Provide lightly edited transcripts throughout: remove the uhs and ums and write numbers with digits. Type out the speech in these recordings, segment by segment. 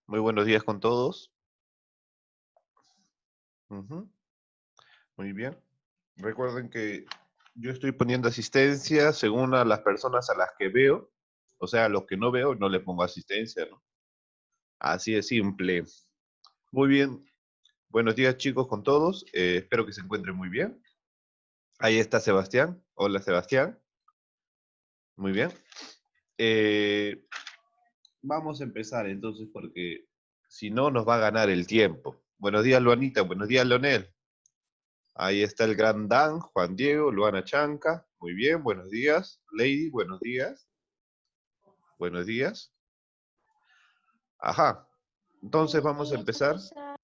Muy buenos días con todos. Ujú, muy bien. Recuerden que yo estoy poniendo asistencia según a las personas a las que veo. O sea, a los que no veo no les pongo asistencia, ¿no? Así de simple. Muy bien. Buenos días, chicos, con todos. Espero que se encuentren muy bien. Ahí está Sebastián. Hola, Sebastián. Muy bien. Eh, Vamos a empezar entonces porque si no nos va a ganar el tiempo. Buenos días, Luanita. Buenos días, Leonel. Ahí está el gran Dan, Juan Diego, Luana Chanca. Muy bien, buenos días. Lady, buenos días. Buenos días. Ajá. Entonces Buenos vamos a días, empezar. profesor.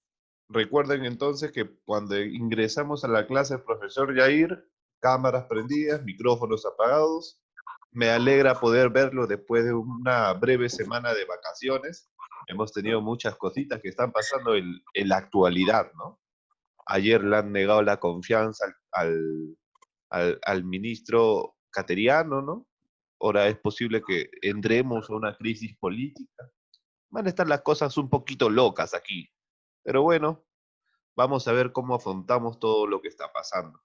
Recuerden entonces que cuando ingresamos a la clase del profesor Yair, cámaras prendidas, micrófonos apagados. Me alegra poder verlo después de una breve semana de vacaciones. Hemos tenido muchas cositas que están pasando en la actualidad, ¿no? Ayer le han negado la confianza al ministro Cateriano, ¿no? Ahora es posible que entremos a una crisis política. Van a estar las cosas un poquito locas aquí. Pero bueno, vamos a ver cómo afrontamos todo lo que está pasando.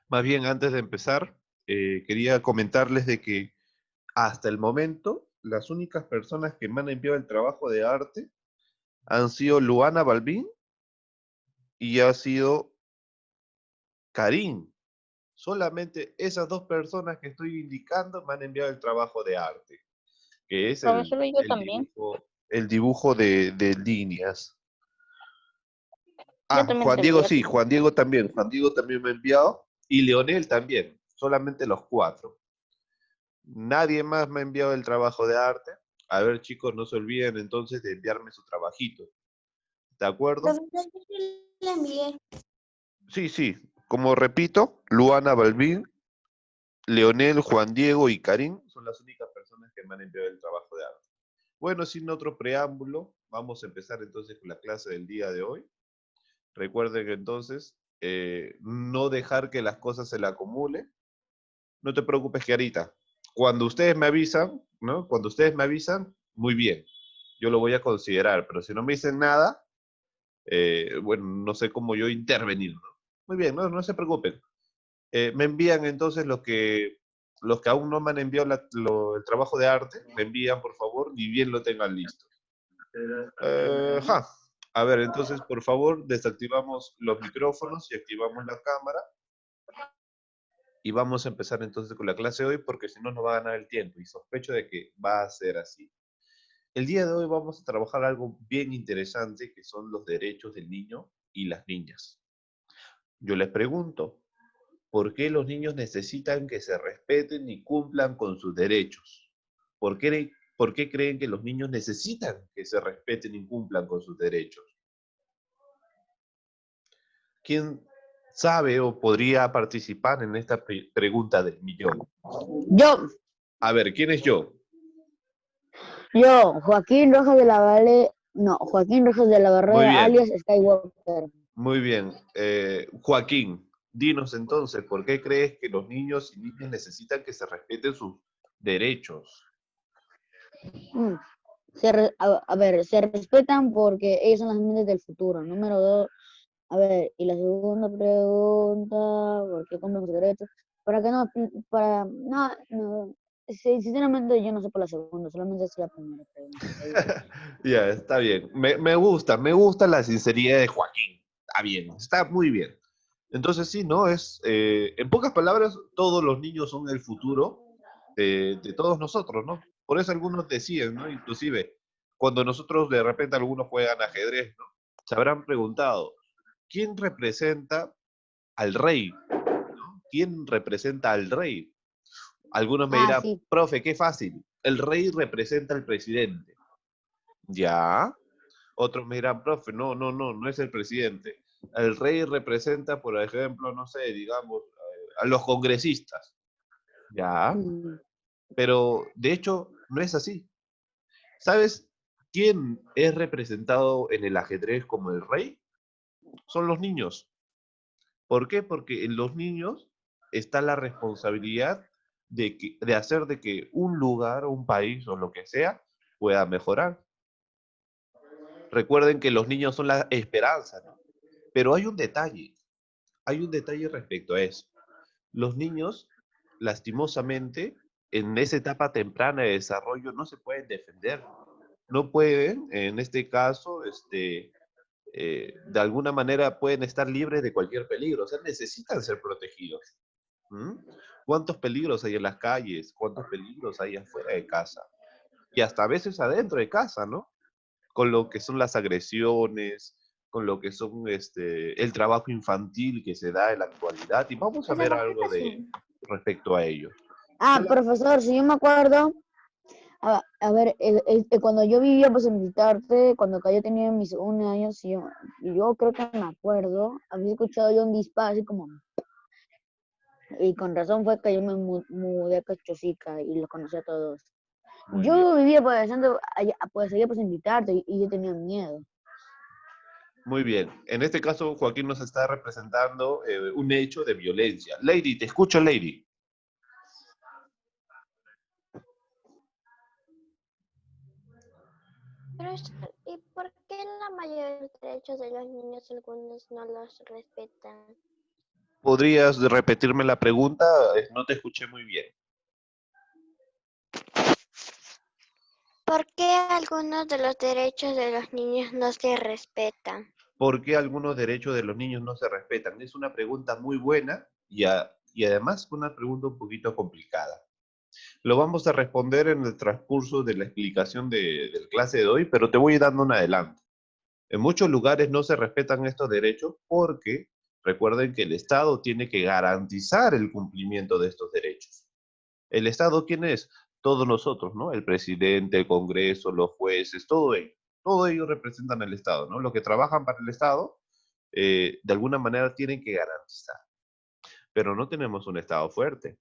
Más bien, antes de empezar, quería comentarles de que hasta el momento, las únicas personas que me han enviado el trabajo de arte han sido Luana Balbín y ha sido Karim. Solamente esas dos personas que estoy indicando me han enviado el trabajo de arte, que es Profesor, yo también. el dibujo de líneas. Yo Ah, también Juan se Diego envié. sí, Juan Diego también me ha enviado, y Leonel también, solamente los cuatro. Nadie más me ha enviado el trabajo de arte. A ver, chicos, no se olviden entonces de enviarme su trabajito. ¿De acuerdo? Profesor, yo sí le envié. Sí, sí. Como repito, Luana Balbín, Leonel, Juan Diego y Karim son las únicas personas que me han enviado el trabajo de arte. Bueno, sin otro preámbulo, vamos a empezar entonces con la clase del día de hoy. Recuerden que entonces no dejar que las cosas se le acumulen. No te preocupes, Kiarita. Cuando ustedes me avisan, ¿no? Cuando ustedes me avisan, muy bien. Yo lo voy a considerar, pero si no me dicen nada, bueno, no sé cómo yo intervenir, ¿no? Muy bien, no, no se preocupen. Me envían entonces los que aún no me han enviado el trabajo de arte, me envían por favor, ni bien lo tengan listo. Ja. A ver, entonces por favor desactivamos los micrófonos y activamos la cámara y vamos a empezar entonces con la clase de hoy porque si no nos va a ganar el tiempo y sospecho de que va a ser así. El día de hoy vamos a trabajar algo bien interesante que son los derechos del niño y las niñas. Yo les pregunto, ¿por qué los niños necesitan que se respeten y cumplan con sus derechos? ¿Por qué creen que los niños necesitan que se respeten y cumplan con sus derechos? ¿Quién sabe o podría participar en esta pregunta del millón? Yo, A ver, ¿quién es yo? Joaquín Rojas de la Valle, no, Joaquín Rojas de la Muy Barrera, bien, alias Skywalker. muy bien. Joaquín, dinos entonces, ¿por qué crees que los niños y niñas necesitan que se respeten sus derechos? Mm, a ver, se respetan porque ellos son las mentes del futuro. Número dos, a ver, y la segunda pregunta, ¿por qué cumplen sus derechos? Para que no, no, sí, sinceramente yo no sé por la segunda, solamente sé la primera pregunta. Ya, está bien. Me gusta la sinceridad de Joaquín. Está bien, está muy bien. Entonces sí, ¿no? En pocas palabras, todos los niños son el futuro de todos nosotros, ¿no? Por eso algunos decían, ¿no? Inclusive, cuando nosotros de repente algunos juegan ajedrez, ¿no? Se habrán preguntado, ¿quién representa al rey? ¿No? ¿Quién representa al rey? Algunos me Ah, dirán, sí. profe, qué fácil. El rey representa al presidente. Ya. Otros me dirán, profe, no, no, no, no es el presidente. El rey representa, por ejemplo, no sé, digamos, a los congresistas. Ya. Mm, Pero de hecho, no es así. ¿Sabes quién es representado en el ajedrez como el rey? Son los niños. ¿Por qué? Porque en los niños está la responsabilidad de hacer de que un lugar, un país o lo que sea pueda mejorar. Recuerden que los niños son la esperanza, ¿no? Pero hay un detalle respecto a eso. Los niños, lastimosamente, en esa etapa temprana de desarrollo no se pueden defender. No pueden, en este caso, de alguna manera pueden estar libres de cualquier peligro. O sea, necesitan ser protegidos. ¿Mm? ¿Cuántos peligros hay en las calles? ¿Cuántos peligros hay afuera de casa? Y hasta a veces adentro de casa, ¿no? Con lo que son las agresiones, con lo que son el trabajo infantil que se da en la actualidad. Y vamos a ver algo de respecto a ello. Profesor, si yo me acuerdo, a ver, cuando yo vivía pues en Visitarte, cuando acá yo tenía mis 1 año, yo creo que me acuerdo, había escuchado yo un disparo así como, y con razón fue que yo me mudé a Cachosica y los conocí a todos. Muy Yo bien. vivía pues allá pues en Visitarte y yo tenía miedo. Muy bien. En este caso, Joaquín nos está representando un hecho de violencia. Lady, te escucho, Lady. ¿Y por qué la mayoría de los derechos de los niños algunos no los respetan? ¿Podrías repetirme la pregunta? No te escuché muy bien. ¿Por qué algunos de los derechos de los niños no se respetan? ¿Por qué algunos derechos de los niños no se respetan? Es una pregunta muy buena y además una pregunta un poquito complicada. Lo vamos a responder en el transcurso de la explicación de la clase de hoy, pero te voy dando un adelanto. En muchos lugares no se respetan estos derechos porque recuerden que el Estado tiene que garantizar el cumplimiento de estos derechos. ¿El Estado quién es? Todos nosotros, ¿no? El presidente, el Congreso, los jueces, todo ello. Todo ellos representan al Estado, ¿no? Los que trabajan para el Estado, de alguna manera tienen que garantizar. Pero no tenemos un Estado fuerte.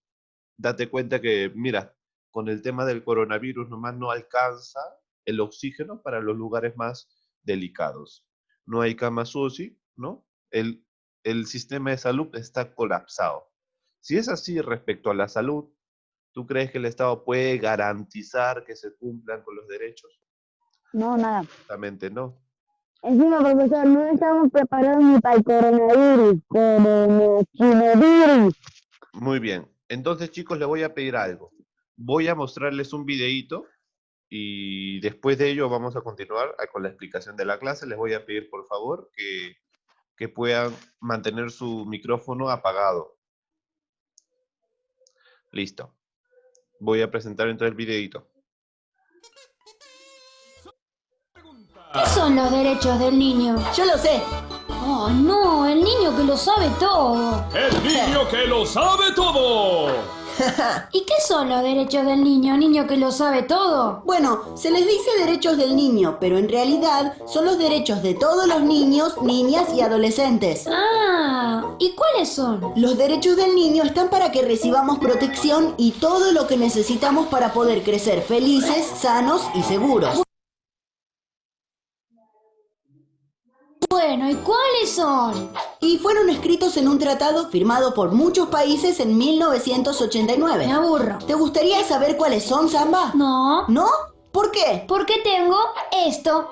Date cuenta que, mira, con el tema del coronavirus nomás no alcanza el oxígeno para los lugares más delicados. No hay camas UCI, ¿no? El sistema de salud está colapsado. Si es así respecto a la salud, ¿tú crees que el Estado puede garantizar que se cumplan con los derechos? No, nada. Exactamente no. Encima, profesor, no estamos preparados ni para el coronavirus, como el chinovirus. Muy bien. Entonces, chicos, les voy a pedir algo. Voy a mostrarles un videíto y después de ello vamos a continuar con la explicación de la clase. Les voy a pedir, por favor, que puedan mantener su micrófono apagado. Listo. Voy a presentar entonces el videíto. ¿Qué son los derechos del niño? Yo lo sé. Oh, no, el niño que lo sabe todo. ¡El niño que lo sabe todo! ¿Y qué son los derechos del niño que lo sabe todo? Bueno, se les dice derechos del niño, pero en realidad son los derechos de todos los niños, niñas y adolescentes. Ah, ¿y cuáles son? Los derechos del niño están para que recibamos protección y todo lo que necesitamos para poder crecer felices, sanos y seguros. Bueno, ¿y cuáles son? Y fueron escritos en un tratado firmado por muchos países en 1989. Me aburro. ¿Te gustaría saber cuáles son, Samba? No. ¿No? ¿Por qué? Porque tengo esto.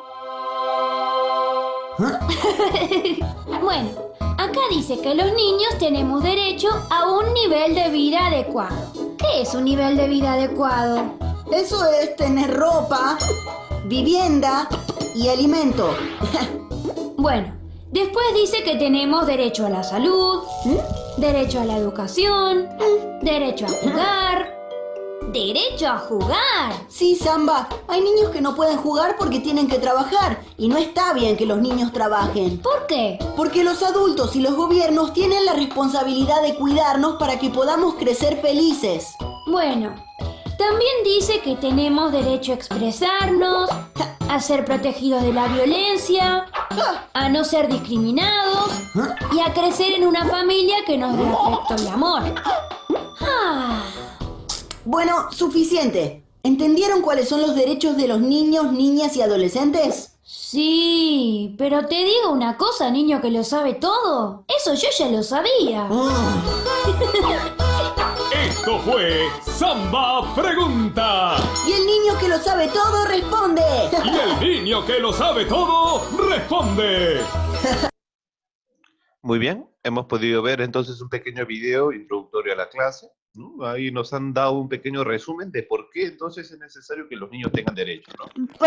Bueno, acá dice que los niños tenemos derecho a un nivel de vida adecuado. ¿Qué es un nivel de vida adecuado? Eso es tener ropa, vivienda y alimento. Bueno, después dice que tenemos derecho a la salud, derecho a la educación, derecho a jugar. ¡Derecho a jugar! Sí, Samba, hay niños que no pueden jugar porque tienen que trabajar y no está bien que los niños trabajen. ¿Por qué? Porque los adultos y los gobiernos tienen la responsabilidad de cuidarnos para que podamos crecer felices. Bueno, también dice que tenemos derecho a expresarnos, a ser protegidos de la violencia, a no ser discriminados y a crecer en una familia que nos dé afecto y amor. Ah. Bueno, suficiente. ¿Entendieron cuáles son los derechos de los niños, niñas y adolescentes? Sí, pero te digo una cosa, niño que lo sabe todo. Eso yo ya lo sabía. Esto fue Samba Pregunta. Y el niño que lo sabe todo responde. Y el niño que lo sabe todo, responde. Muy bien, hemos podido ver entonces un pequeño video introductorio a la clase, ¿no? Ahí nos han dado un pequeño resumen de por qué entonces es necesario que los niños tengan derechos, ¿no?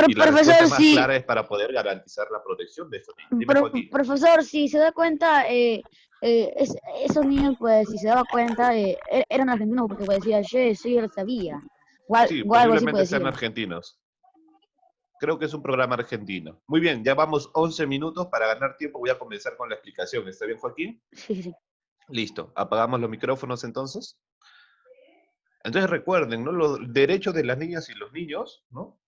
Y la Profesor, respuesta más sí, clara es para poder garantizar la protección de estos niños. Dime, Joaquín. profesor, si se da cuenta, esos niños, pues, si se daba cuenta, eran argentinos porque pues, decía, che, sí, yo lo sabía. Sí, O algo así posiblemente pues sean decía. argentinos. Creo que es un programa argentino. Muy bien, ya vamos 11 minutos para ganar tiempo. Voy a comenzar con la explicación. ¿Está bien, Joaquín? Sí, sí. Listo. Apagamos los micrófonos entonces. Entonces recuerden, ¿no? Los derechos de las niñas y los niños, ¿no?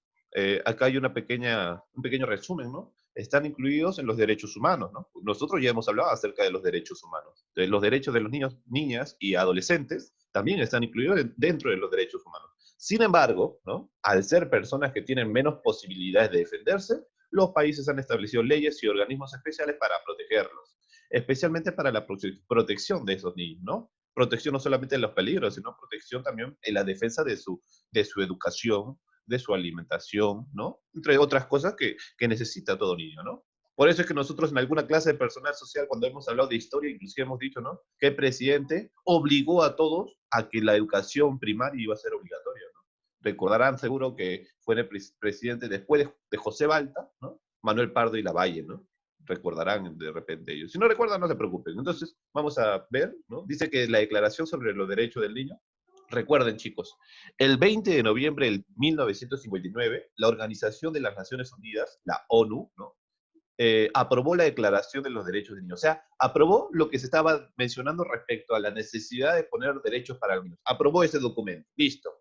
Acá hay un pequeño resumen, ¿no? Están incluidos en los derechos humanos, ¿no? Nosotros ya hemos hablado acerca de los derechos humanos. Entonces, los derechos de los niños, niñas y adolescentes también están incluidos dentro de los derechos humanos. Sin embargo, ¿no? Al ser personas que tienen menos posibilidades de defenderse, los países han establecido leyes y organismos especiales para protegerlos, especialmente para la protección de esos niños, ¿no? Protección no solamente de los peligros, sino protección también en la defensa de su educación, de su alimentación, ¿no? Entre otras cosas que necesita todo niño, ¿no? Por eso es que nosotros en alguna clase de personal social, cuando hemos hablado de historia, inclusive hemos dicho, ¿no? Que el presidente obligó a todos a que la educación primaria iba a ser obligatoria, ¿no? Recordarán seguro que fue el presidente después de José Balta, ¿no? Manuel Pardo y Lavalle, ¿no? Recordarán de repente ellos. Si no recuerdan, no se preocupen. Entonces, vamos a ver, ¿no? Dice que la Declaración sobre los Derechos del Niño, recuerden chicos, el 20 de noviembre de 1959, la Organización de las Naciones Unidas, la ONU, ¿no? Aprobó la Declaración de los Derechos del Niño. O sea, aprobó lo que se estaba mencionando respecto a la necesidad de poner derechos para los niños. Aprobó ese documento. Listo.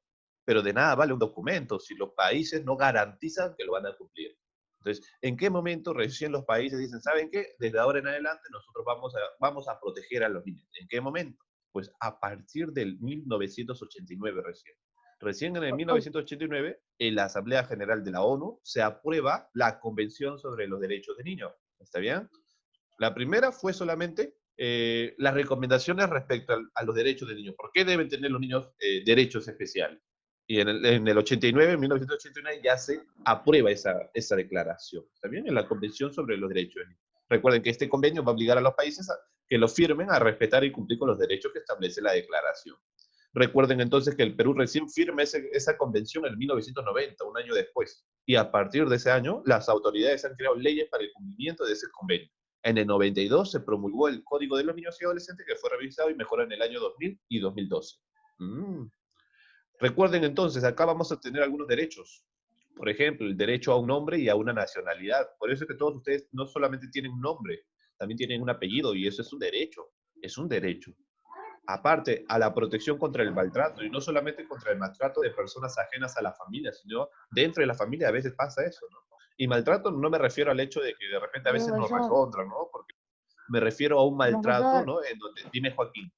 Pero de nada vale un documento si los países no garantizan que lo van a cumplir. Entonces, ¿en qué momento recién los países dicen, ¿saben qué? Desde ahora en adelante nosotros vamos a proteger a los niños? ¿En qué momento? Pues a partir del 1989 recién. Recién en el 1989, en la Asamblea General de la ONU se aprueba la Convención sobre los Derechos del Niño. ¿Está bien? La primera fue solamente las recomendaciones respecto a los derechos del niño. ¿Por qué deben tener los niños derechos especiales? Y en el 89, en 1989, ya se aprueba esa declaración. ¿Está bien? En la Convención sobre los Derechos del Niño. Recuerden que este convenio va a obligar a los países a que lo firmen a respetar y cumplir con los derechos que establece la declaración. Recuerden entonces que el Perú recién firma esa convención en 1990, un año después. Y a partir de ese año, las autoridades han creado leyes para el cumplimiento de ese convenio. En el 92 se promulgó el Código de los Niños y Adolescentes, que fue revisado y mejorado en el año 2000 y 2012. Recuerden entonces, acá vamos a tener algunos derechos. Por ejemplo, el derecho a un nombre y a una nacionalidad. Por eso es que todos ustedes no solamente tienen un nombre, también tienen un apellido, y eso es un derecho. Es un derecho. Aparte, a la protección contra el maltrato, y no solamente contra el maltrato de personas ajenas a la familia, sino dentro de la familia a veces pasa eso, ¿no? Y maltrato no me refiero al hecho de que de repente a veces nos Profesor, recontran, ¿no? Porque me refiero a un maltrato, profesor, ¿no? En donde, dime Joaquín.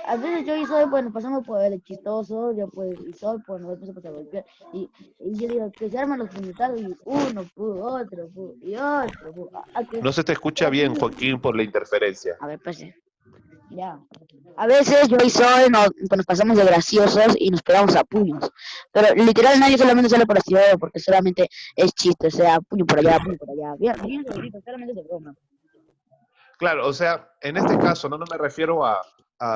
a veces yo y Sol, pues nos pasamos por el chistoso, yo pues, y Sol, pues nos empezamos a golpear, y yo digo, que se arman los puñetazos, y uno, otro, y otro, No se te escucha bien, Joaquín, por la interferencia. A ver, pues, ya. A veces yo y Sol nos pasamos de graciosos y nos pegamos a puños, pero literal nadie solamente sale por así, porque solamente es chiste, o sea, puño por allá, bien, solamente de broma. Claro, o sea, en este caso no me refiero a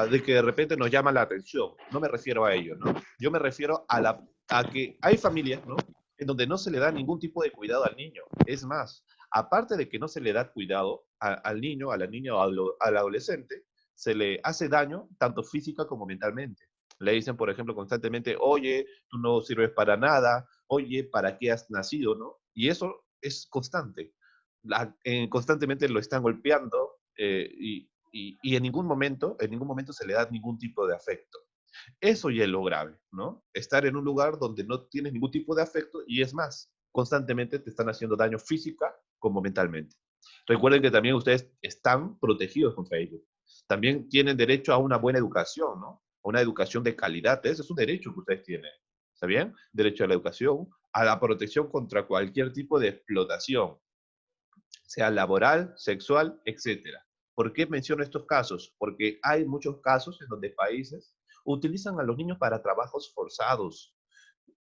de que de repente nos llama la atención, no me refiero a ello, ¿no? Yo me refiero a que hay familias, ¿no? En donde no se le da ningún tipo de cuidado al niño. Es más, aparte de que no se le da cuidado al niño, a la niña o al adolescente, se le hace daño tanto física como mentalmente. Le dicen, por ejemplo, constantemente, oye, tú no sirves para nada, oye, ¿para qué has nacido, no? Y eso es constante. Constantemente lo están golpeando y en ningún momento se le da ningún tipo de afecto. Eso ya es lo grave, ¿no? Estar en un lugar donde no tienes ningún tipo de afecto y es más, constantemente te están haciendo daño física como mentalmente. Recuerden que también ustedes están protegidos contra ello. También tienen derecho a una buena educación, ¿no? A una educación de calidad. Ese es un derecho que ustedes tienen. ¿Está bien? Derecho a la educación, a la protección contra cualquier tipo de explotación, sea laboral, sexual, etcétera. ¿Por qué menciono estos casos? Porque hay muchos casos en donde países utilizan a los niños para trabajos forzados.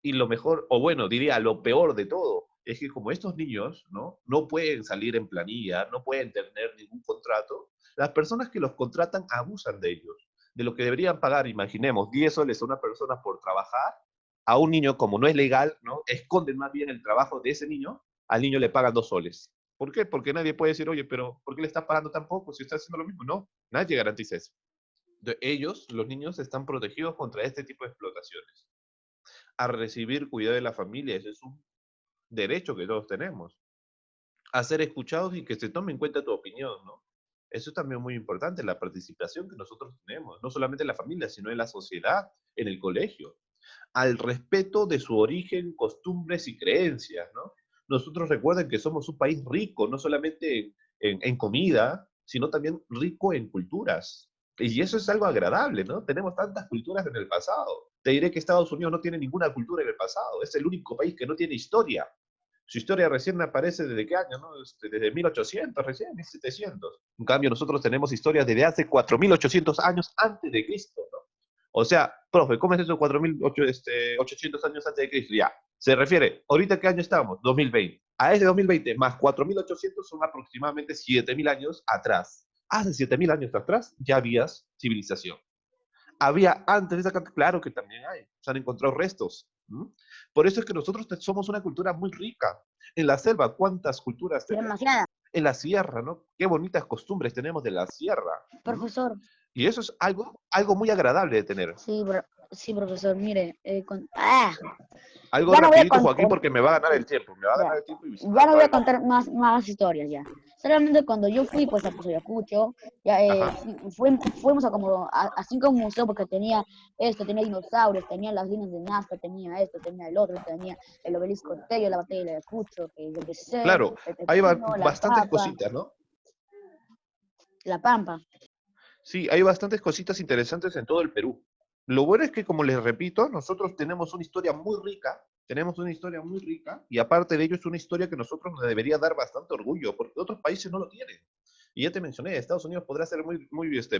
Y lo mejor, o bueno, diría lo peor de todo, es que como estos niños, ¿no? No pueden salir en planilla, no pueden tener ningún contrato, las personas que los contratan abusan de ellos, de lo que deberían pagar, imaginemos, 10 soles a una persona por trabajar, a un niño, como no es legal, ¿no? Esconden más bien el trabajo de ese niño, al niño le pagan 2 soles. ¿Por qué? Porque nadie puede decir, oye, pero ¿por qué le está pagando tan poco si está haciendo lo mismo? No, nadie garantiza eso. Ellos, los niños, están protegidos contra este tipo de explotaciones. A recibir cuidado de la familia, ese es un derecho que todos tenemos. A ser escuchados y que se tome en cuenta tu opinión, ¿no? Eso es también muy importante, la participación que nosotros tenemos, no solamente en la familia, sino en la sociedad, en el colegio. Al respeto de su origen, costumbres y creencias, ¿no? Nosotros recuerden que somos un país rico, no solamente en comida, sino también rico en culturas. Y eso es algo agradable, ¿no? Tenemos tantas culturas en el pasado. Te diré que Estados Unidos no tiene ninguna cultura en el pasado. Es el único país que no tiene historia. Su historia recién aparece desde qué año, ¿no? Desde 1800, recién, 1700. En cambio, nosotros tenemos historias desde hace 4800 años antes de Cristo, ¿no? O sea, profe, ¿cómo es eso 4800 años antes de Cristo? Ya, se refiere, ¿ahorita qué año estamos? 2020. A ese 2020 más 4800 son aproximadamente 7000 años atrás. Hace 7000 años atrás ya había civilización. Había antes de esa, claro que también hay, se han encontrado restos. ¿Mm? Por eso es que nosotros somos una cultura muy rica. En la selva, ¿cuántas culturas tenemos? Demasiada. En la sierra, ¿no? Qué bonitas costumbres tenemos de la sierra. ¿Mm? Profesor, Y eso es algo muy agradable de tener. sí, profesor, mire, Algo ya no voy a rapidito, Joaquín, contar, porque me va a ganar el tiempo. Me va a ya, ganar el tiempo y se me ya no voy acaba a el tiempo. contar más historias ya. Solamente cuando yo fui pues a Pozo Ayacucho, ya Ajá. fuimos a como a 5 museos porque tenía esto, tenía dinosaurios, tenía las líneas de Nazca, tenía esto, tenía el otro, tenía el obelisco Tello, la batalla de Ayacucho, que yo qué sé, Claro, el hay Pepino, la bastantes Papa, cositas, ¿no? la Pampa. Sí, hay bastantes cositas interesantes en todo el Perú. Lo bueno es que, como les repito, nosotros tenemos una historia muy rica, y aparte de ello es una historia que nosotros nos debería dar bastante orgullo, porque otros países no lo tienen. Y ya te mencioné, Estados Unidos podrá ser muy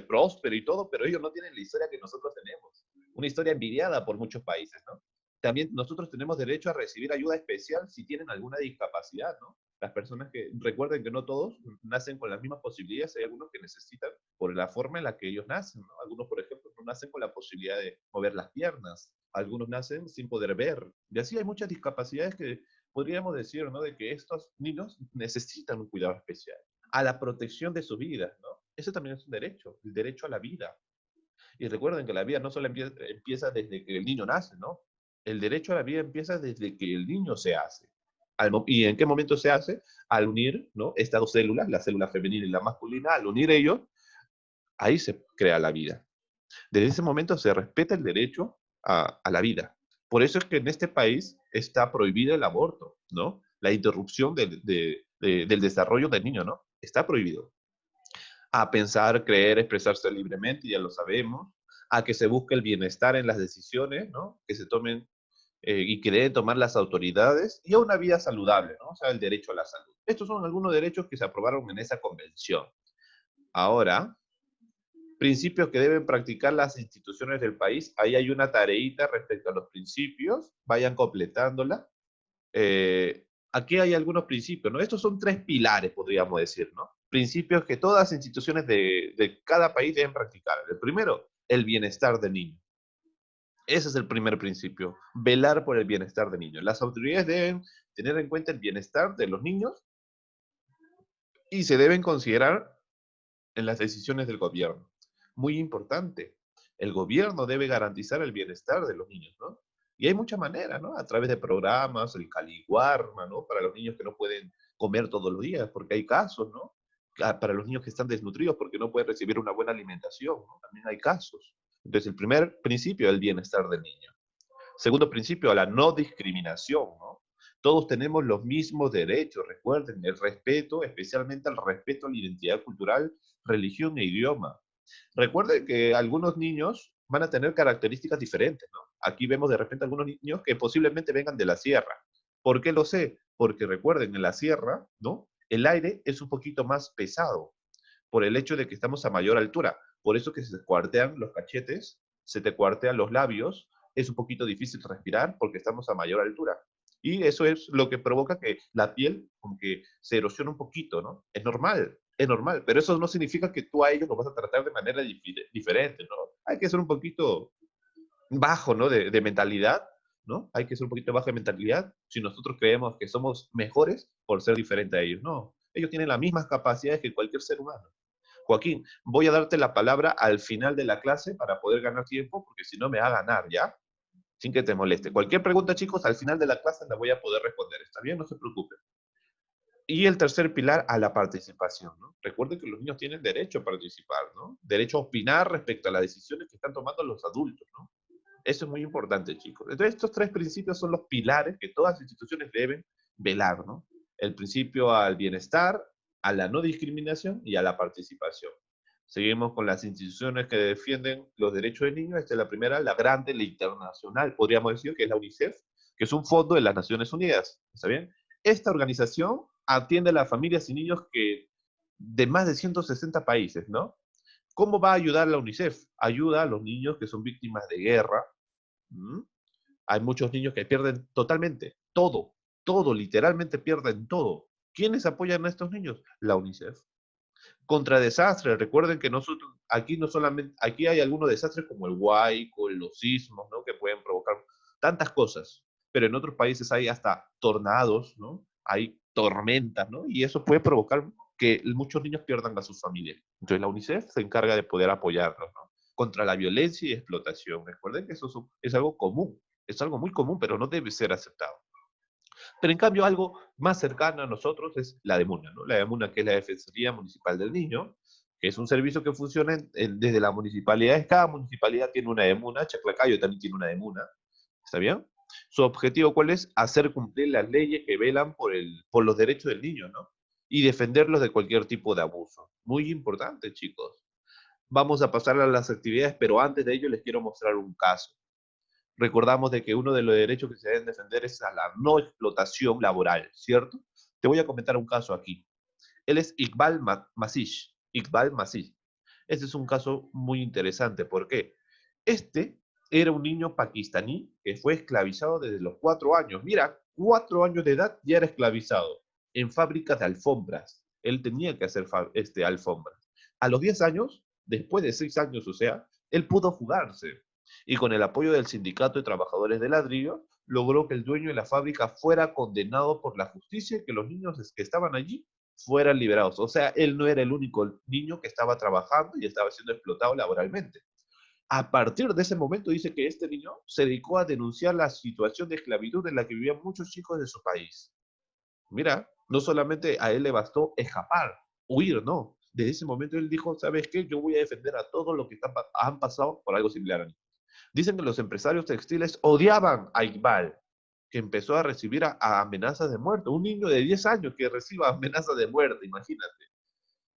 próspero y todo, pero ellos no tienen la historia que nosotros tenemos. Una historia envidiada por muchos países, ¿no? También nosotros tenemos derecho a recibir ayuda especial si tienen alguna discapacidad, ¿no? Las personas que, recuerden que no todos nacen con las mismas posibilidades, hay algunos que necesitan por la forma en la que ellos nacen, ¿no? Algunos, por ejemplo, no nacen con la posibilidad de mover las piernas, algunos nacen sin poder ver, y así hay muchas discapacidades que podríamos decir, ¿no? De que estos niños necesitan un cuidado especial, a la protección de sus vidas, ¿no? Eso también es un derecho, el derecho a la vida. Y recuerden que la vida no solo empieza desde que el niño nace, ¿no? El derecho a la vida empieza desde que el niño se hace. ¿Y en qué momento se hace? Al unir, ¿no? Estas dos células, la célula femenina y la masculina, al unir ellos, ahí se crea la vida. Desde ese momento se respeta el derecho a la vida. Por eso es que en este país está prohibido el aborto, ¿no? La interrupción del desarrollo del niño, ¿no? Está prohibido. A pensar, creer, expresarse libremente, ya lo sabemos. A que se busque el bienestar en las decisiones, ¿no? Que se tomen y que deben tomar las autoridades, y a una vida saludable, ¿no? O sea, el derecho a la salud. Estos son algunos derechos que se aprobaron en esa convención. Ahora, principios que deben practicar las instituciones del país. Ahí hay una tareita respecto a los principios, vayan completándola. Aquí hay algunos principios, ¿no? Estos son 3 pilares, podríamos decir, ¿no? Principios que todas las instituciones de cada país deben practicar. El primero, el bienestar del niño. Ese es el primer principio, velar por el bienestar del niño. Las autoridades deben tener en cuenta el bienestar de los niños y se deben considerar en las decisiones del gobierno. Muy importante, el gobierno debe garantizar el bienestar de los niños, ¿no? Y hay muchas maneras, ¿no? A través de programas, el Caliguarma, ¿no? Para los niños que no pueden comer todos los días, porque hay casos, ¿no? Para los niños que están desnutridos porque no pueden recibir una buena alimentación, ¿no? También hay casos. Entonces, el primer principio es el bienestar del niño. Segundo principio, la no discriminación, ¿no? Todos tenemos los mismos derechos, recuerden, el respeto, especialmente el respeto a la identidad cultural, religión e idioma. Recuerden que algunos niños van a tener características diferentes, ¿no? Aquí vemos de repente algunos niños que posiblemente vengan de la sierra. ¿Por qué lo sé? Porque recuerden, en la sierra, ¿no? El aire es un poquito más pesado por el hecho de que estamos a mayor altura. Por eso que se te cuartean los cachetes, se te cuartean los labios, es un poquito difícil respirar porque estamos a mayor altura. Y eso es lo que provoca que la piel como que se erosione un poquito, ¿no? Es normal, pero eso no significa que tú a ellos los vas a tratar de manera diferente, ¿no? Hay que ser un poquito bajo, ¿no? De mentalidad, ¿no? Hay que ser un poquito bajo de mentalidad si nosotros creemos que somos mejores por ser diferente a ellos. No, ellos tienen las mismas capacidades que cualquier ser humano. Joaquín, voy a darte la palabra al final de la clase para poder ganar tiempo, porque si no me va a ganar, ¿ya? Sin que te moleste. Cualquier pregunta, chicos, al final de la clase la voy a poder responder. ¿Está bien? No se preocupen. Y el tercer pilar, a la participación, ¿no? Recuerden que los niños tienen derecho a participar, ¿no? Derecho a opinar respecto a las decisiones que están tomando los adultos, ¿no? Eso es muy importante, chicos. Entonces, estos tres principios son los pilares que todas las instituciones deben velar, ¿no? El principio al bienestar, a la no discriminación y a la participación. Seguimos con las instituciones que defienden los derechos del niño. Esta es la primera, la grande, la internacional, podríamos decir, que es la UNICEF, que es un fondo de las Naciones Unidas. ¿Está bien? Esta organización atiende a las familias y niños de más de 160 países, ¿no? ¿Cómo va a ayudar la UNICEF? Ayuda a los niños que son víctimas de guerra. ¿Mm? Hay muchos niños que pierden totalmente, todo, literalmente pierden todo. ¿Quiénes apoyan a estos niños? La UNICEF. Contra desastres, recuerden que nosotros, aquí no solamente, aquí hay algunos desastres como el huaico, los sismos, ¿no? Que pueden provocar tantas cosas, pero en otros países hay hasta tornados, ¿no? Hay tormentas, ¿no? Y eso puede provocar que muchos niños pierdan a sus familias. Entonces la UNICEF se encarga de poder apoyarlos, ¿no? Contra la violencia y explotación. Recuerden que eso es algo común, es algo muy común, pero no debe ser aceptado. Pero en cambio algo más cercano a nosotros es la DEMUNA, ¿no? La DEMUNA, que es la Defensoría Municipal del Niño, que es un servicio que funciona desde las municipalidades. Cada municipalidad tiene una DEMUNA, Chaclacayo también tiene una DEMUNA, ¿está bien? Su objetivo, ¿cuál es? Hacer cumplir las leyes que velan por los derechos del niño, ¿no? Y defenderlos de cualquier tipo de abuso. Muy importante, chicos. Vamos a pasar a las actividades, pero antes de ello les quiero mostrar un caso. Recordamos de que uno de los derechos que se deben defender es a la no explotación laboral, ¿cierto? Te voy a comentar un caso aquí. Él es Iqbal Masih. Iqbal Masih. Este es un caso muy interesante. ¿Por qué? Este era un niño pakistaní que fue esclavizado desde los 4 años. Mira, 4 años de edad ya era esclavizado en fábricas de alfombras. Él tenía que hacer alfombras. A los 10 años, después de 6 años, o sea, él pudo fugarse. Y con el apoyo del Sindicato de Trabajadores de Ladrillo, logró que el dueño de la fábrica fuera condenado por la justicia y que los niños que estaban allí fueran liberados. O sea, él no era el único niño que estaba trabajando y estaba siendo explotado laboralmente. A partir de ese momento dice que este niño se dedicó a denunciar la situación de esclavitud en la que vivían muchos chicos de su país. Mira, no solamente a él le bastó escapar, huir, no. Desde ese momento él dijo, ¿sabes qué? Yo voy a defender a todos los que han pasado por algo similar a mí. Dicen que los empresarios textiles odiaban a Iqbal, que empezó a recibir amenazas de muerte. Un niño de 10 años que reciba amenazas de muerte, imagínate.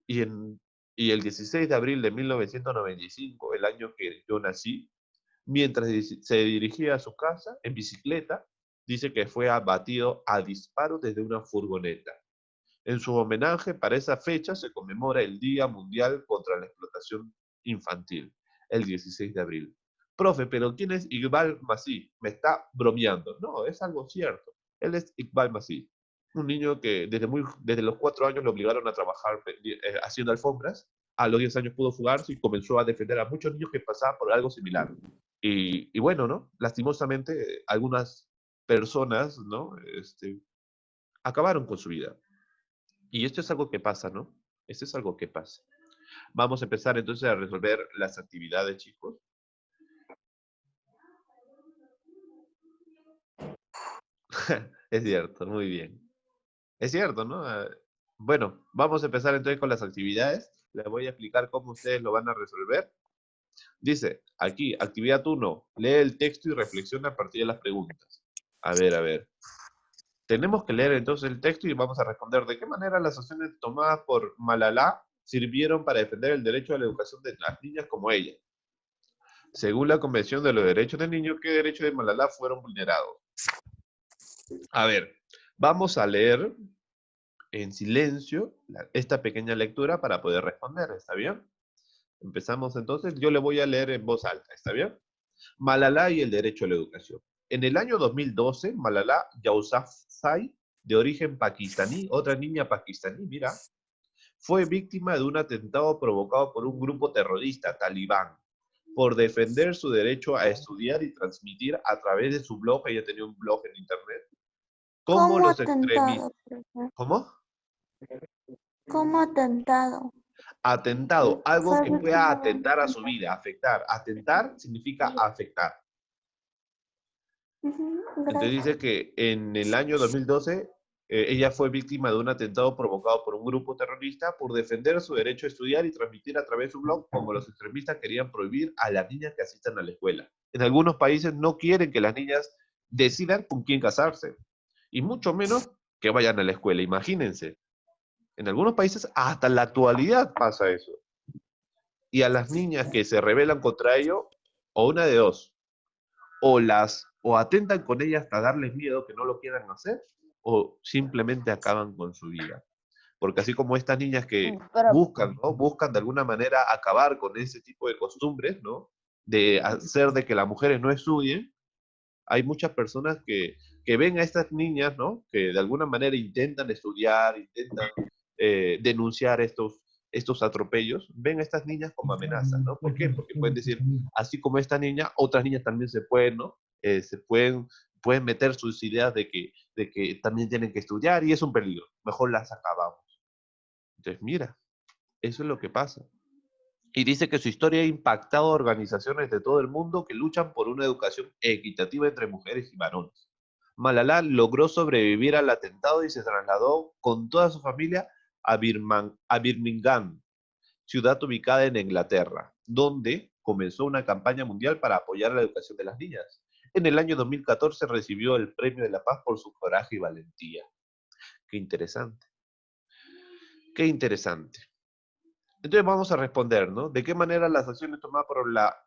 Y el 16 de abril de 1995, el año que yo nací, mientras se dirigía a su casa en bicicleta, dice que fue abatido a disparos desde una furgoneta. En su homenaje, para esa fecha se conmemora el Día Mundial contra la Explotación Infantil, el 16 de abril. Profe, ¿pero quién es Iqbal Masih? Me está bromeando. No, es algo cierto. Él es Iqbal Masih, un niño que desde los 4 años lo obligaron a trabajar haciendo alfombras. A los 10 años pudo fugarse y comenzó a defender a muchos niños que pasaban por algo similar. Y bueno, ¿no? Lastimosamente, algunas personas, ¿no? Acabaron con su vida. Y esto es algo que pasa, ¿no? Esto es algo que pasa. Vamos a empezar entonces a resolver las actividades, chicos. Es cierto, muy bien. Es cierto, ¿no? Bueno, vamos a empezar entonces con las actividades. Les voy a explicar cómo ustedes lo van a resolver. Dice, aquí, actividad 1, lee el texto y reflexiona a partir de las preguntas. A ver. Tenemos que leer entonces el texto y vamos a responder de qué manera las acciones tomadas por Malala sirvieron para defender el derecho a la educación de las niñas como ella. Según la Convención de los Derechos del Niño, ¿qué derechos de Malala fueron vulnerados? A ver, vamos a leer en silencio esta pequeña lectura para poder responder, ¿está bien? Empezamos entonces, yo le voy a leer en voz alta, ¿está bien? Malala y el derecho a la educación. En el año 2012, Malala Yousafzai, de origen pakistaní, otra niña pakistaní, mira, fue víctima de un atentado provocado por un grupo terrorista, talibán, por defender su derecho a estudiar y transmitir a través de su blog. Ella tenía un blog en internet. Como ¿Cómo los atentado, extremistas. profesor? ¿Cómo? ¿Cómo atentado? Atentado, algo que ¿Sabe pueda cómo atentar a su atentado? vida, afectar. Atentar significa afectar. Ujú, Entonces gracias. dice que en el año 2012 ella fue víctima de un atentado provocado por un grupo terrorista por defender su derecho a estudiar y transmitir a través de su blog, como los extremistas querían prohibir a las niñas que asistan a la escuela. En algunos países no quieren que las niñas decidan con quién casarse, y mucho menos que vayan a la escuela, imagínense. En algunos países hasta la actualidad pasa eso. Y a las niñas que se rebelan contra ello, o una de dos, o atentan con ellas hasta darles miedo que no lo quieran hacer, o simplemente acaban con su vida. Porque así como estas niñas que Pero, buscan, ¿no? Buscan de alguna manera acabar con ese tipo de costumbres, ¿no? De hacer de que las mujeres no estudien, hay muchas personas que ven a estas niñas, ¿no? Que de alguna manera intentan estudiar, intentan denunciar estos atropellos, ven a estas niñas como amenazas, ¿no? ¿Por qué? Porque pueden decir, así como esta niña, otras niñas también se pueden, ¿no? Pueden meter sus ideas de que también tienen que estudiar y es un peligro. Mejor las acabamos. Entonces, mira, eso es lo que pasa. Y dice que su historia ha impactado a organizaciones de todo el mundo que luchan por una educación equitativa entre mujeres y varones. Malala logró sobrevivir al atentado y se trasladó con toda su familia a Birmingham, ciudad ubicada en Inglaterra, donde comenzó una campaña mundial para apoyar la educación de las niñas. En el año 2014 recibió el Premio de la Paz por su coraje y valentía. Qué interesante. Qué interesante. Entonces vamos a responder, ¿no? ¿De qué manera las acciones tomadas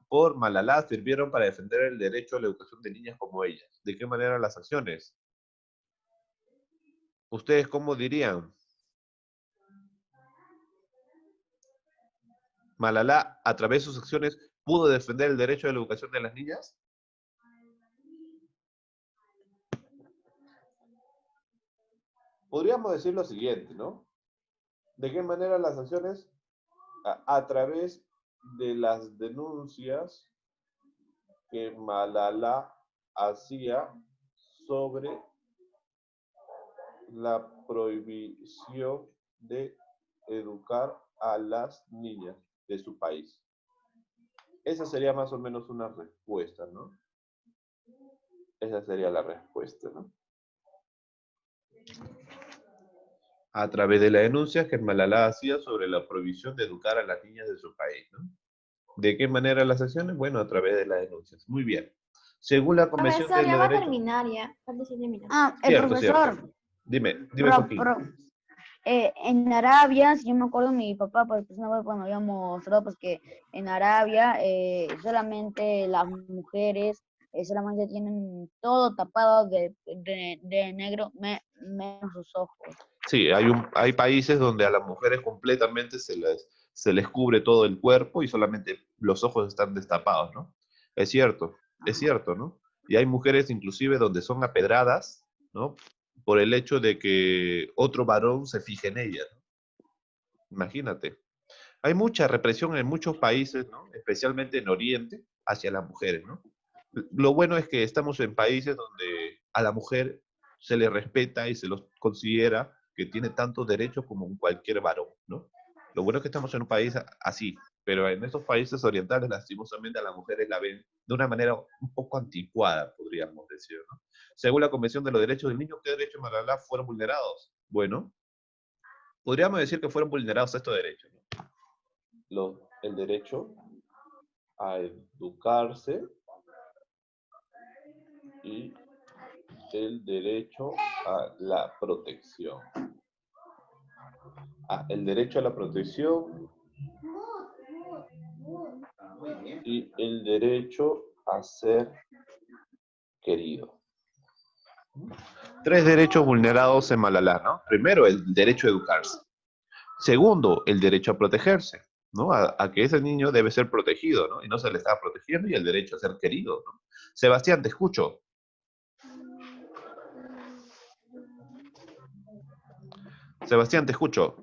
por Malala sirvieron para defender el derecho a la educación de niñas como ellas? ¿De qué manera las acciones? ¿Ustedes cómo dirían? ¿Malala, a través de sus acciones, pudo defender el derecho a la educación de las niñas? Podríamos decir lo siguiente, ¿no? ¿De qué manera las acciones? A través de las denuncias que Malala hacía sobre la prohibición de educar a las niñas de su país. Esa sería más o menos una respuesta, ¿no? Esa sería la respuesta, ¿no? A través de la denuncia que Malala hacía sobre la prohibición de educar a las niñas de su país, ¿no? ¿De qué manera las acciones? Bueno, a través de las denuncias. Muy bien. Según la Convención de Profesor, ya los va a Derechos... terminar ya. Falta 7 minutos. el Cierto, profesor, cierto. Dime, pro- Joaquín. pro- en Arabia, si yo me acuerdo, mi papá, pues una vez cuando había mostrado, pues que en Arabia solamente las mujeres solamente tienen todo tapado de negro, menos sus ojos. Sí, hay países donde a las mujeres completamente se les cubre todo el cuerpo y solamente los ojos están destapados, ¿no? Es cierto, ¿no? Y hay mujeres inclusive donde son apedradas, ¿no? Por el hecho de que otro varón se fije en ellas, ¿no? Imagínate. Hay mucha represión en muchos países, ¿no? Especialmente en Oriente, hacia las mujeres, ¿no? Lo bueno es que estamos en países donde a la mujer se le respeta y se los considera que tiene tantos derechos como un cualquier varón, ¿no? Lo bueno es que estamos en un país así, pero en estos países orientales, lastimosamente, a las mujeres la ven de una manera un poco anticuada, podríamos decir, ¿no? Según la Convención de los Derechos del Niño, ¿qué derechos Malala fueron vulnerados? Bueno, podríamos decir que fueron vulnerados estos derechos, ¿no? El derecho a educarse y el derecho a la protección. El derecho a la protección y el derecho a ser querido. 3 derechos vulnerados en Malala, ¿no? Primero, el derecho a educarse. Segundo, el derecho a protegerse, ¿no? A que ese niño debe ser protegido, ¿no? Y no se le está protegiendo, y el derecho a ser querido, ¿no? Sebastián, te escucho. Sebastián, te escucho.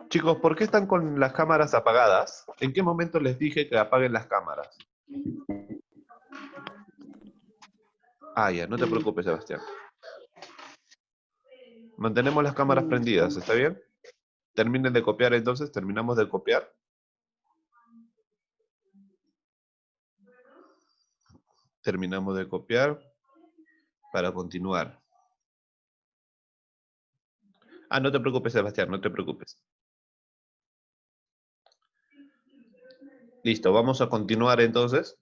Chicos, ¿por qué están con las cámaras apagadas? ¿En qué momento les dije que apaguen las cámaras? Ah, ya, no te preocupes, Sebastián. Mantenemos las cámaras prendidas, ¿está bien? Terminen de copiar entonces, terminamos de copiar. Terminamos de copiar para continuar. Ah, no te preocupes, Sebastián, no te preocupes. Listo, vamos a continuar entonces.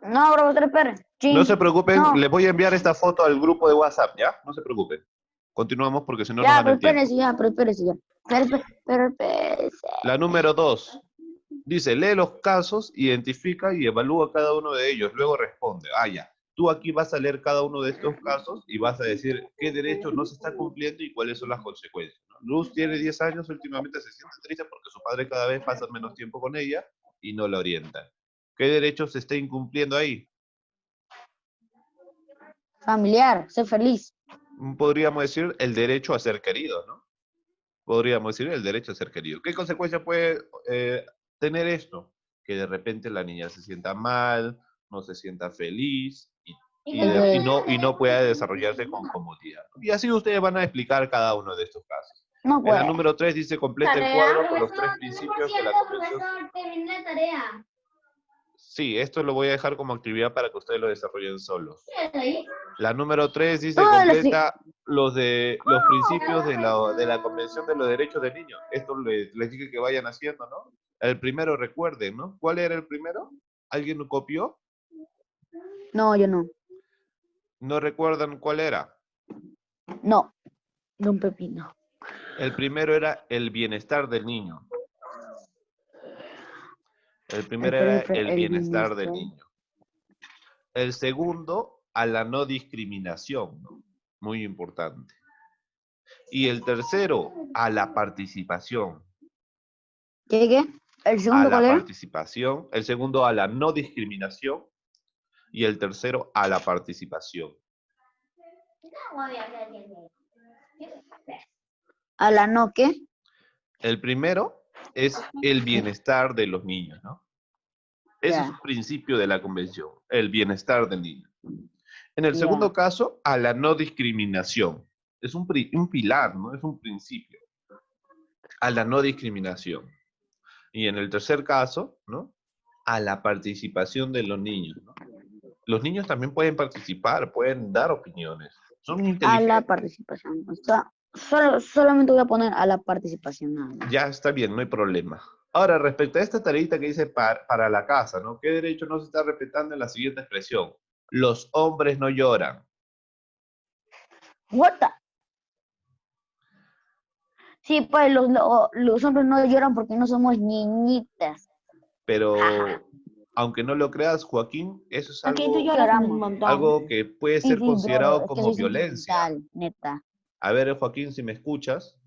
No, profesor, espere. No se preocupen, No. les voy a enviar esta foto al grupo de WhatsApp, ¿ya? No se preocupen. Continuamos porque si no nos Ya, gana pero el tiempo. espérese ya, pero espérese ya. Pero espérese. La número 2. Dice, lee los casos, identifica y evalúa cada uno de ellos. Luego responde. Ah, ya. Tú aquí vas a leer cada uno de estos casos y vas a decir qué derecho no se está cumpliendo y cuáles son las consecuencias, ¿no? Luz tiene 10 años, últimamente se siente triste porque su padre cada vez pasa menos tiempo con ella y no la orienta. ¿Qué derecho se está incumpliendo ahí? Familiar, sé feliz. Podríamos decir el derecho a ser querido, ¿no? Podríamos decir el derecho a ser querido. ¿Qué consecuencia puede tener esto? Que de repente la niña se sienta mal, no se sienta feliz y no pueda desarrollarse con comodidad. Y así ustedes van a explicar cada uno de estos casos. No En puede. la número 3 dice completa el cuadro con los 3 principios de la convención. Terminé la tarea. Sí, esto lo voy a dejar como actividad para que ustedes lo desarrollen solos. ¿Qué ahí? La número 3 dice Todo lo completa los principios de la Convención de los Derechos del Niño. Esto les dije que vayan haciendo, ¿no? El primero recuerden, ¿no? ¿Cuál era el primero? ¿Alguien lo copió? No, yo no. ¿No recuerdan cuál era? No. Don Pepino. El primero era el bienestar del niño. El primero era el bienestar del niño. El segundo, a la no discriminación, ¿no? Muy importante. Y el tercero, a la participación. ¿Qué? ¿El A segundo la cuál era? participación. El segundo, a la no discriminación. Y el tercero, a la participación. ¿A la no qué? El primero es el bienestar de los niños, ¿no? Ese es Ya. un principio de la convención, el bienestar del niño. En el Ya. segundo caso, a la no discriminación. Es un pilar, ¿no? Es un principio. A la no discriminación. Y en el tercer caso, ¿no? A la participación de los niños, ¿no? Los niños también pueden participar, pueden dar opiniones. Son A la inteligentes. participación. O sea, solamente voy a poner a la participación nada más. Ya está bien, no hay problema. Ahora, respecto a esta tareita que dice para la casa, ¿no? ¿Qué derecho no se está respetando en la siguiente expresión? Los hombres no lloran. What the- Sí, pues los hombres no lloran porque no somos niñitas. Pero, aunque no lo creas, Joaquín, eso es Aquí tú algo, lloras un Lloramos. montón. algo que puede Sí, ser sí, considerado lloro, es que como soy violencia. sentimental, neta. A ver, Joaquín, si me escuchas,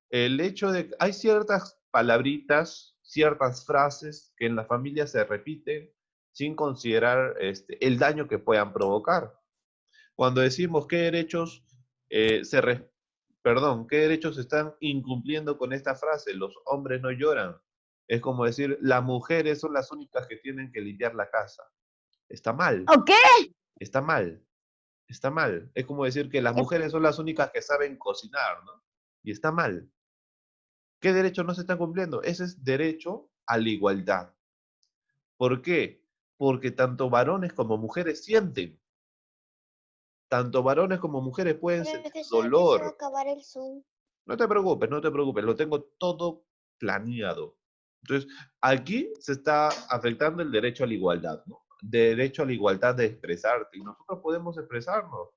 el hecho de que hay ciertas palabritas, ciertas frases que en la familia se repiten sin considerar el daño que puedan provocar. Cuando decimos qué derechos qué derechos se están incumpliendo con esta frase, los hombres no lloran. Es como decir, las mujeres son las únicas que tienen que limpiar la casa. Está mal, ¿O qué? está mal, está mal. Es como decir que las mujeres son las únicas que saben cocinar, ¿no? Y está mal. ¿Qué derecho no se está cumpliendo? Ese es derecho a la igualdad. ¿Por qué? Porque tanto varones como mujeres sienten. Tanto varones como mujeres pueden sentir Profesor, ya se va a dolor. acabar el Zoom. No te preocupes, no te preocupes, lo tengo todo planeado. Entonces, aquí se está afectando el derecho a la igualdad, ¿no? Derecho a la igualdad de expresarte, y nosotros podemos expresarnos.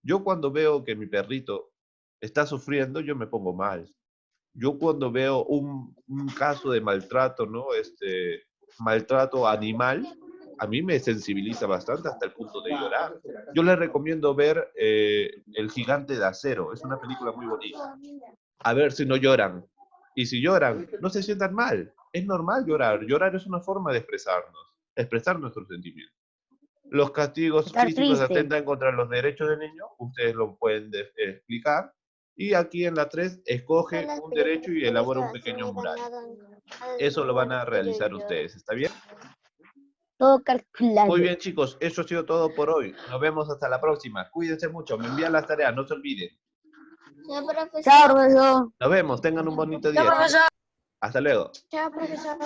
Yo cuando veo que mi perrito está sufriendo, yo me pongo mal. Yo cuando veo un caso de maltrato, ¿no? Maltrato animal, a mí me sensibiliza bastante hasta el punto de llorar. Yo les recomiendo ver El Gigante de Acero, es una película muy bonita. A ver si no lloran. Y si lloran, no se sientan mal. Es normal llorar. Llorar es una forma de expresarnos. expresar nuestros sentimientos. Los castigos Estar físicos triste. atentan contra los derechos del niño, ustedes lo pueden explicar. Y aquí en la 3, escoge Las un derecho y películas elabora un así pequeño me mural. ganaron. Eso lo van a Bueno, realizar yo. ustedes, ¿está bien? Todo calculado. Muy bien, chicos, eso ha sido todo por hoy. Nos vemos hasta la próxima. Cuídense mucho, me envían las tareas, no se olviden. Chao, profesor. Chao, profesor. Nos vemos, tengan un bonito día. Hasta luego. Chao, profesor.